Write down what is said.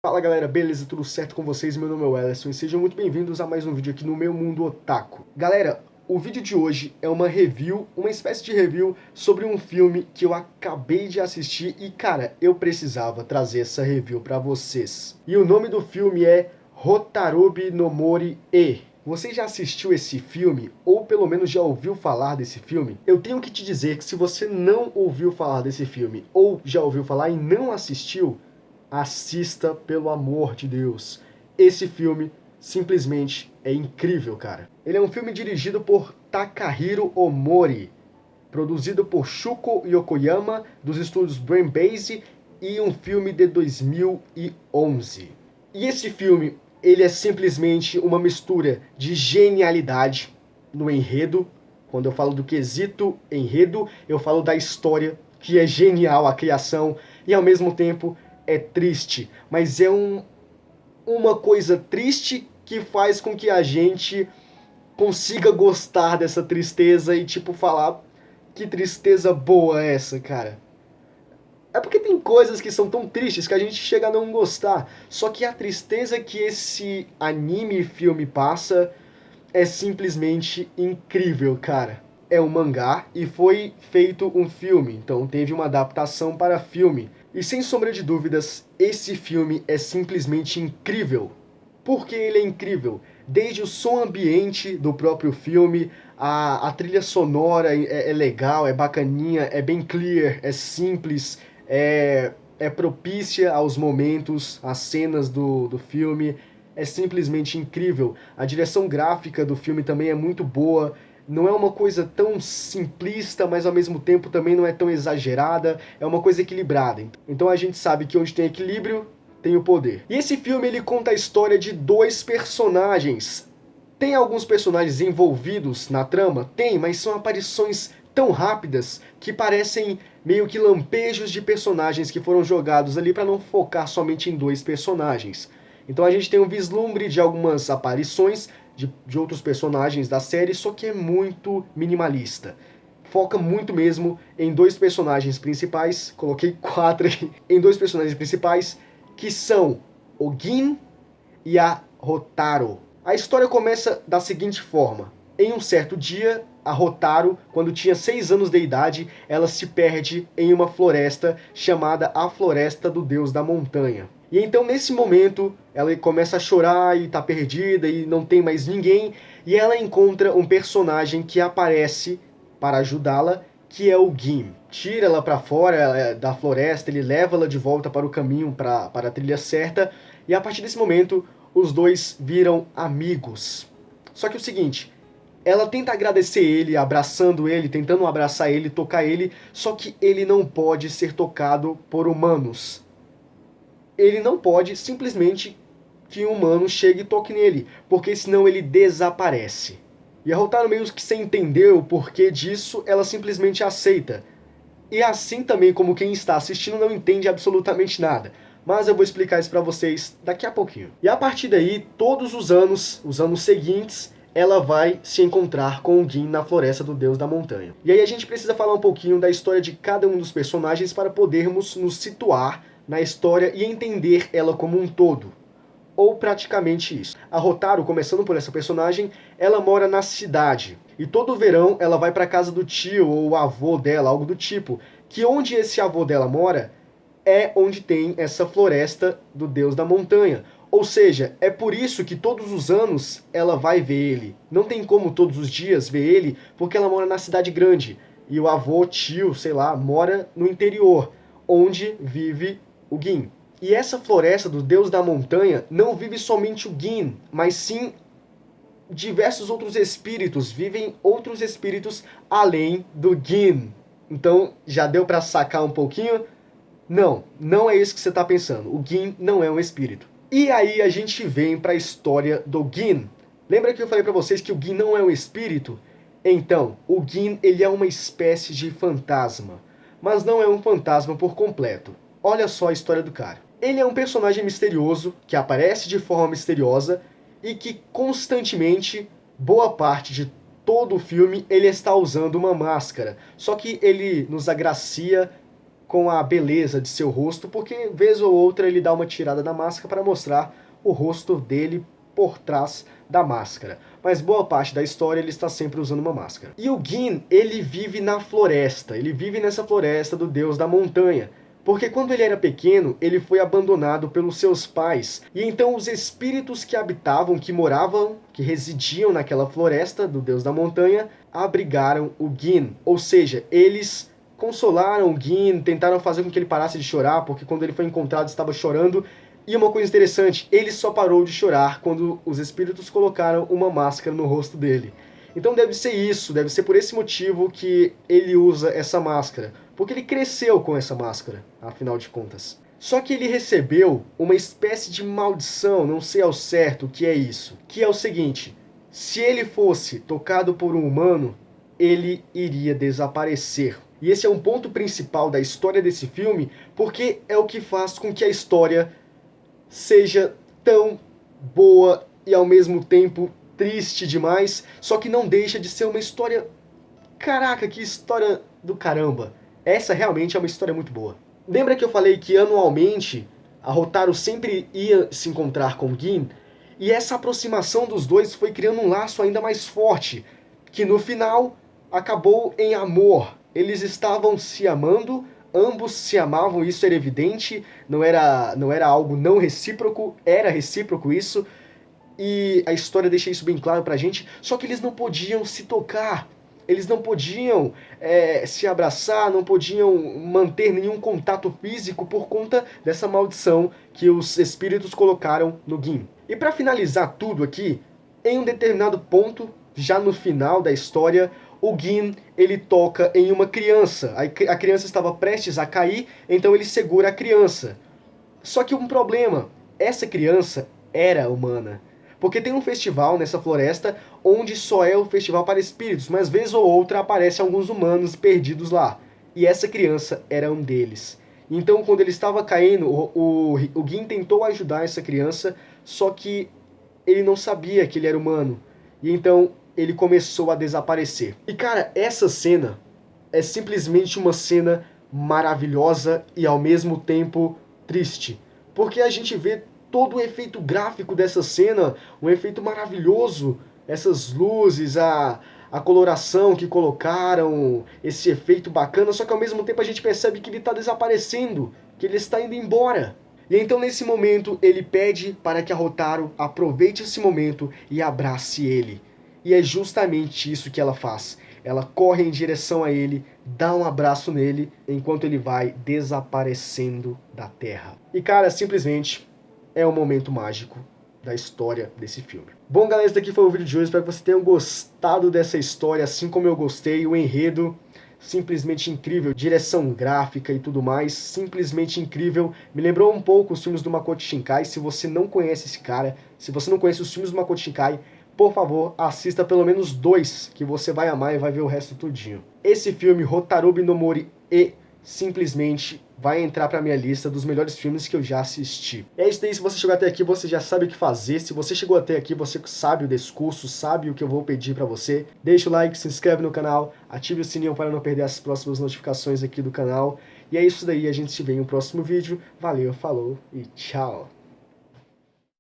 Fala galera, beleza? Tudo certo com vocês? Meu nome é Welleson e sejam muito bem-vindos a mais um vídeo aqui no meu mundo otaku. Galera, o vídeo de hoje é uma review, uma espécie de review sobre um filme que eu acabei de assistir e cara, eu precisava trazer essa review pra vocês. E o nome do filme é Hotarubi no Mori E. Você já assistiu esse filme, ou pelo menos já ouviu falar desse filme? Eu tenho que te dizer que se você não ouviu falar desse filme, ou já ouviu falar e não assistiu, assista, pelo amor de Deus. Esse filme simplesmente é incrível, cara. Ele é um filme dirigido por Takahiro Omori, produzido por Shuko Yokoyama, dos estúdios Brain Base, e um filme de 2011. E esse filme, ele é simplesmente uma mistura de genialidade no enredo. Quando eu falo do quesito enredo, eu falo da história, que é genial a criação, e ao mesmo tempo é triste, mas é uma coisa triste que faz com que a gente consiga gostar dessa tristeza e tipo falar que tristeza boa é essa, cara. É porque tem coisas que são tão tristes que a gente chega a não gostar. Só que a tristeza que esse anime filme passa é simplesmente incrível, cara. É um mangá e foi feito um filme, então teve uma adaptação para filme. E sem sombra de dúvidas, esse filme é simplesmente incrível. Por que ele é incrível? Desde o som ambiente do próprio filme, a trilha sonora é legal, é bacaninha, é bem clear, é simples, é propícia aos momentos, às cenas do filme. É simplesmente incrível. A direção gráfica do filme também é muito boa. Não é uma coisa tão simplista, mas ao mesmo tempo também não é tão exagerada. É uma coisa equilibrada. Então a gente sabe que onde tem equilíbrio, tem o poder. E esse filme ele conta a história de dois personagens. Tem alguns personagens envolvidos na trama? Tem, mas são aparições tão rápidas que parecem meio que lampejos de personagens que foram jogados ali para não focar somente em dois personagens. Então a gente tem um vislumbre de algumas aparições de outros personagens da série, só que é muito minimalista. Foca muito mesmo em dois personagens principais, coloquei quatro aqui, em dois personagens principais, que são o Gin e a Rotaro. A história começa da seguinte forma. Em um certo dia, a Rotaro, quando tinha 6 anos de idade, ela se perde em uma floresta chamada a Floresta do Deus da Montanha. E então, nesse momento, ela começa a chorar e tá perdida e não tem mais ninguém. E ela encontra um personagem que aparece para ajudá-la, que é o Gim. Tira ela para fora da floresta, ele leva ela de volta para o caminho, para a trilha certa. E a partir desse momento, os dois viram amigos. Só que o seguinte, ela tenta agradecer ele, abraçando ele, tentando abraçar ele, tocar ele, só que ele não pode ser tocado por humanos. Ele não pode simplesmente que um humano chegue e toque nele, porque senão ele desaparece. E a Rotaro meio que sem entender o porquê disso, ela simplesmente aceita. E assim também como quem está assistindo não entende absolutamente nada. Mas eu vou explicar isso pra vocês daqui a pouquinho. E a partir daí, todos os anos seguintes, ela vai se encontrar com o Gin na Floresta do Deus da Montanha. E aí a gente precisa falar um pouquinho da história de cada um dos personagens para podermos nos situar na história e entender ela como um todo. Ou praticamente isso. A Rotaro, começando por essa personagem, ela mora na cidade. E todo verão ela vai para casa do tio ou avô dela, algo do tipo. Que onde esse avô dela mora é onde tem essa floresta do Deus da Montanha. Ou seja, é por isso que todos os anos ela vai ver ele. Não tem como todos os dias ver ele, porque ela mora na cidade grande. E o avô, tio, sei lá, mora no interior, onde vive o Gin. E essa floresta do Deus da Montanha não vive somente o Gin, mas sim diversos outros espíritos, vivem outros espíritos além do Gin. Então, já deu pra sacar um pouquinho? Não, não é isso que você tá pensando. O Gin não é um espírito. E aí a gente vem pra história do Gin. Lembra que eu falei pra vocês que o Gin não é um espírito? Então, o Gin ele é uma espécie de fantasma, mas não é um fantasma por completo. Olha só a história do cara. Ele é um personagem misterioso, que aparece de forma misteriosa e que constantemente, boa parte de todo o filme, ele está usando uma máscara. Só que ele nos agracia com a beleza de seu rosto, porque vez ou outra ele dá uma tirada da máscara para mostrar o rosto dele por trás da máscara. Mas boa parte da história ele está sempre usando uma máscara. E o Gin, ele vive na floresta, ele vive nessa floresta do deus da montanha. Porque quando ele era pequeno, ele foi abandonado pelos seus pais. E então os espíritos que habitavam, que moravam, que residiam naquela floresta do deus da montanha, abrigaram o Gin. Ou seja, eles consolaram o Gin, tentaram fazer com que ele parasse de chorar, porque quando ele foi encontrado estava chorando. E uma coisa interessante, ele só parou de chorar quando os espíritos colocaram uma máscara no rosto dele. Então deve ser isso, deve ser por esse motivo que ele usa essa máscara. Porque ele cresceu com essa máscara, afinal de contas. Só que ele recebeu uma espécie de maldição, não sei ao certo o que é isso. Que é o seguinte, se ele fosse tocado por um humano, ele iria desaparecer. E esse é um ponto principal da história desse filme, porque é o que faz com que a história seja tão boa e ao mesmo tempo triste demais, só que não deixa de ser uma história... Caraca, que história do caramba! Essa realmente é uma história muito boa. Lembra que eu falei que anualmente a Hotaru sempre ia se encontrar com o Gin? E essa aproximação dos dois foi criando um laço ainda mais forte, que no final acabou em amor. Eles estavam se amando, ambos se amavam, isso era evidente, não era algo não recíproco, era recíproco isso, e a história deixa isso bem claro pra gente, só que eles não podiam se tocar, eles não podiam se abraçar, não podiam manter nenhum contato físico por conta dessa maldição que os espíritos colocaram no Gin. E para finalizar tudo aqui, em um determinado ponto, já no final da história, o Gin, ele toca em uma criança. A criança estava prestes a cair, então ele segura a criança. Só que um problema, essa criança era humana. Porque tem um festival nessa floresta onde só é o festival para espíritos, mas vez ou outra aparecem alguns humanos perdidos lá. E essa criança era um deles. Então quando ele estava caindo, o Gin tentou ajudar essa criança, só que ele não sabia que ele era humano. E então ele começou a desaparecer. E cara, essa cena é simplesmente uma cena maravilhosa e ao mesmo tempo triste. Porque a gente vê todo o efeito gráfico dessa cena, um efeito maravilhoso, essas luzes, a coloração que colocaram, esse efeito bacana, só que ao mesmo tempo a gente percebe que ele está desaparecendo, que ele está indo embora. E então nesse momento ele pede para que a Hotaru aproveite esse momento e abrace ele. E é justamente isso que ela faz. Ela corre em direção a ele, dá um abraço nele, enquanto ele vai desaparecendo da Terra. E cara, simplesmente é um momento mágico da história desse filme. Bom galera, esse daqui foi o vídeo de hoje, espero que vocês tenham gostado dessa história, assim como eu gostei. O enredo, simplesmente incrível, direção gráfica e tudo mais, simplesmente incrível. Me lembrou um pouco os filmes do Makoto Shinkai. Se você não conhece esse cara, se você não conhece os filmes do Makoto Shinkai, por favor, assista pelo menos 2, que você vai amar e vai ver o resto tudinho. Esse filme, Hotarubi no Mori, simplesmente vai entrar pra minha lista dos melhores filmes que eu já assisti. É isso aí, se você chegou até aqui, você já sabe o que fazer. Se você chegou até aqui, você sabe o discurso, sabe o que eu vou pedir pra você. Deixa o like, se inscreve no canal, ative o sininho para não perder as próximas notificações aqui do canal. E é isso daí, a gente se vê em um próximo vídeo. Valeu, falou e tchau!